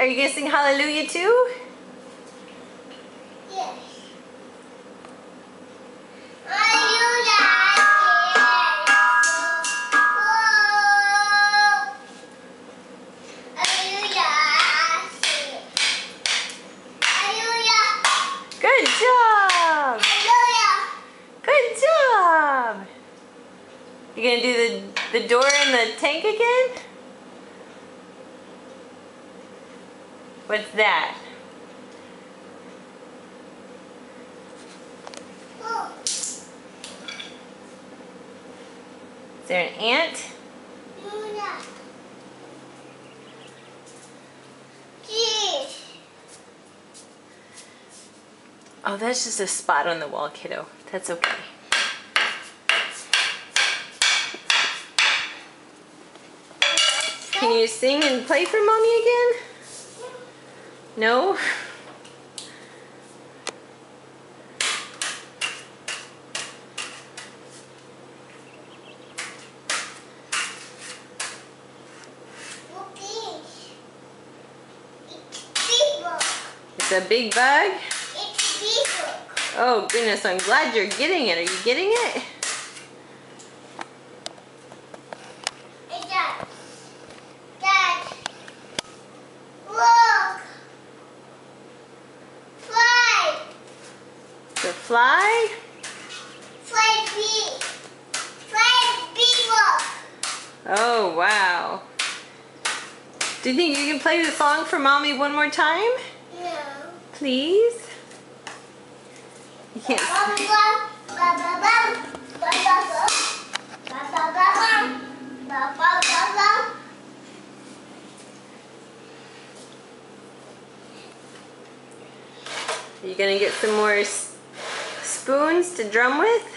Are you going to sing hallelujah too? Yes. Hallelujah. Good job! Good job! You gonna do the door in the tank again? What's that? Is there an ant? Oh, that's just a spot on the wall, kiddo. That's okay. Can you sing and play for Mommy again? No? It's a big bug? Oh goodness, I'm glad you're getting it. Are you getting it? Dad, look! Fly! The fly? Fly bee! Fly bee, look! Oh wow. Do you think you can play the song for Mommy one more time? No. Please? You can't. Are you gonna get some more spoons to drum with?